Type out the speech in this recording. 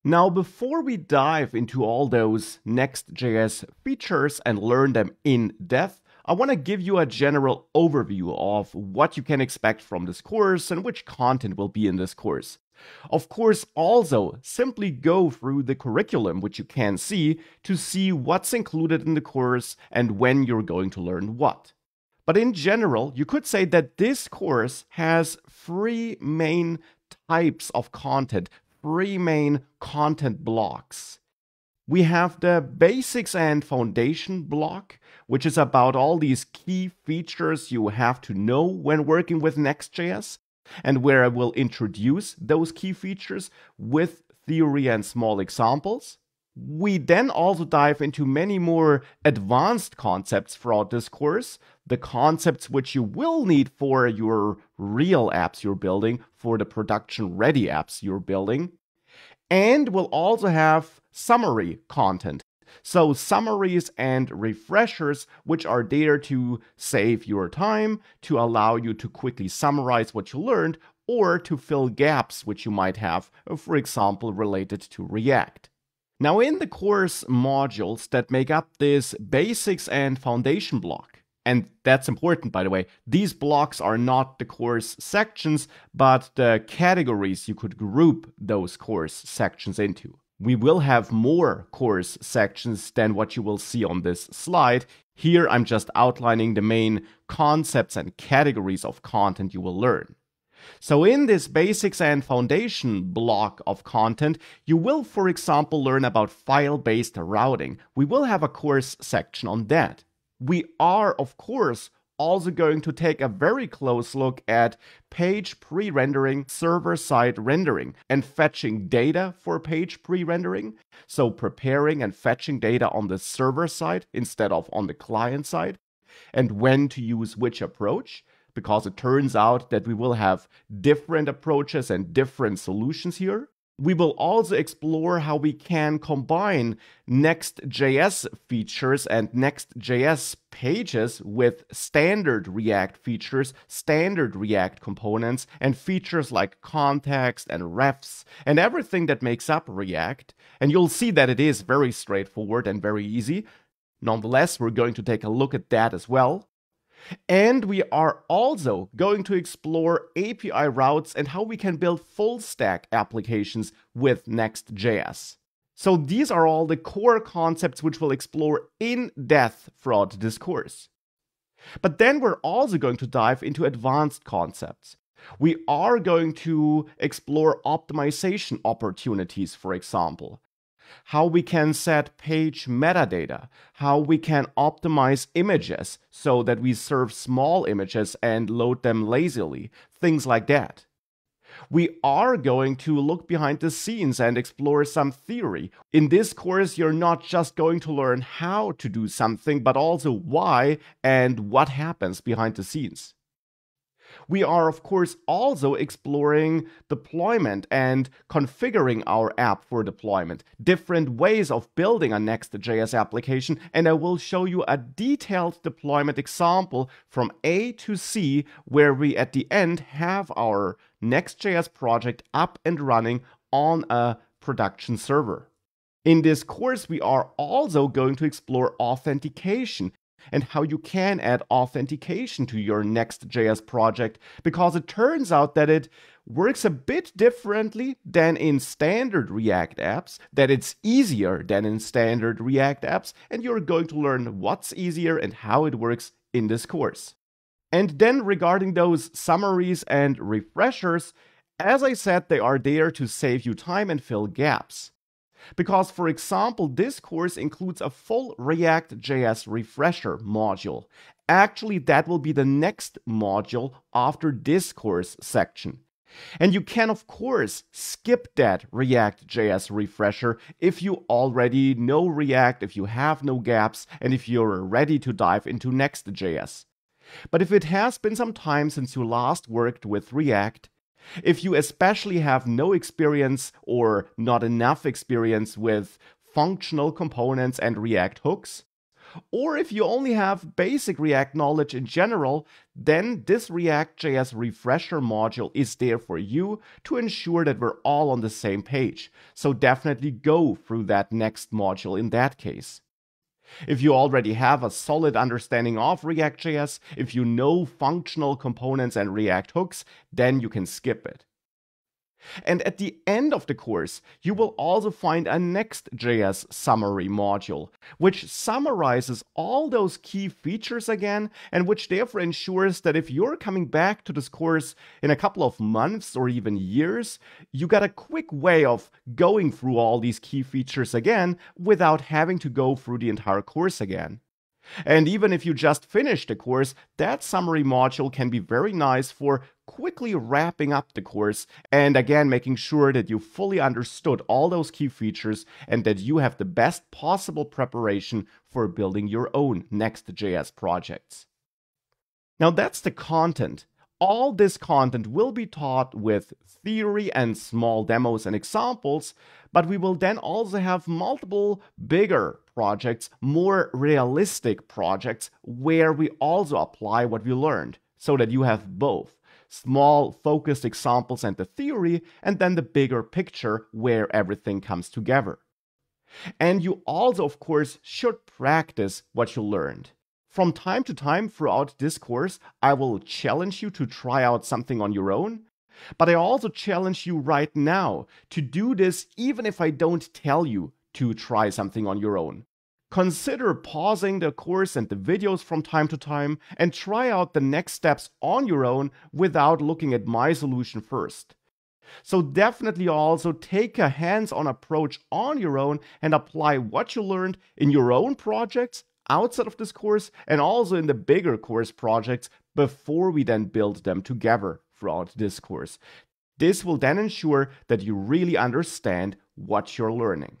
Now, before we dive into all those Next.js features and learn them in depth, I want to give you a general overview of what you can expect from this course and which content will be in this course. Of course, also simply go through the curriculum, which you can see, to see what's included in the course and when you're going to learn what. But in general, you could say that this course has three main types of content, three main content blocks. We have the basics and foundation block, which is about all these key features you have to know when working with Next.js, and where I will introduce those key features with theory and small examples. We then also dive into many more advanced concepts throughout this course, the concepts which you will need for your real apps you're building, for the production-ready apps you're building. And we'll also have summary content. So summaries and refreshers, which are there to save your time, to allow you to quickly summarize what you learned, or to fill gaps which you might have, for example, related to React. Now, in the course modules that make up this basics and foundation block, and that's important, by the way, these blocks are not the course sections, but the categories you could group those course sections into. We will have more course sections than what you will see on this slide. Here, I'm just outlining the main concepts and categories of content you will learn. So in this basics and foundation block of content, you will, for example, learn about file-based routing. We will have a course section on that. We are, of course, also going to take a very close look at page pre-rendering, server-side rendering, and fetching data for page pre-rendering. So preparing and fetching data on the server side instead of on the client side, and when to use which approach, because it turns out that we will have different approaches and different solutions here. We will also explore how we can combine Next.js features and Next.js pages with standard React features, standard React components, and features like context and refs and everything that makes up React. And you'll see that it is very straightforward and very easy. Nonetheless, we're going to take a look at that as well. And we are also going to explore API routes and how we can build full stack applications with Next.js. So these are all the core concepts which we'll explore in depth throughout this course. But then we're also going to dive into advanced concepts. We are going to explore optimization opportunities, for example. How we can set page metadata, how we can optimize images so that we serve small images and load them lazily, things like that. We are going to look behind the scenes and explore some theory. In this course, you're not just going to learn how to do something, but also why and what happens behind the scenes. We are, of course, also exploring deployment and configuring our app for deployment, different ways of building a Next.js application, and I will show you a detailed deployment example from A to C, where we at the end have our Next.js project up and running on a production server. In this course, we are also going to explore authentication and how you can add authentication to your Next.js project, because it turns out that it works a bit differently than in standard React apps, that it's easier than in standard React apps, and you're going to learn what's easier and how it works in this course. And then regarding those summaries and refreshers, as I said, they are there to save you time and fill gaps. Because, for example, this course includes a full React.js refresher module. Actually, that will be the next module after this course section. And you can, of course, skip that React.js refresher if you already know React, if you have no gaps, and if you're ready to dive into Next.js. But if it has been some time since you last worked with React, if you especially have no experience or not enough experience with functional components and React hooks, Or if you only have basic React knowledge in general, then this React.js refresher module is there for you to ensure that we're all on the same page. So definitely go through that next module in that case. If you already have a solid understanding of React.js, if you know functional components and React hooks, then you can skip it. And at the end of the course, you will also find a Next.js summary module, which summarizes all those key features again, and which therefore ensures that if you're coming back to this course in a couple of months or even years, you got a quick way of going through all these key features again without having to go through the entire course again. And even if you just finished the course, that summary module can be very nice for quickly wrapping up the course and again making sure that you fully understood all those key features and that you have the best possible preparation for building your own Next.js projects. Now that's the content. All this content will be taught with theory and small demos and examples, but we will then also have multiple bigger projects, more realistic projects, where we also apply what we learned, so that you have both small focused examples and the theory, and then the bigger picture where everything comes together. And you also, of course, should practice what you learned. From time to time throughout this course, I will challenge you to try out something on your own, but I also challenge you right now to do this even if I don't tell you to try something on your own. Consider pausing the course and the videos from time to time and try out the next steps on your own without looking at my solution first. So definitely also take a hands-on approach on your own and apply what you learned in your own projects outside of this course and also in the bigger course projects before we then build them together throughout this course. This will then ensure that you really understand what you're learning.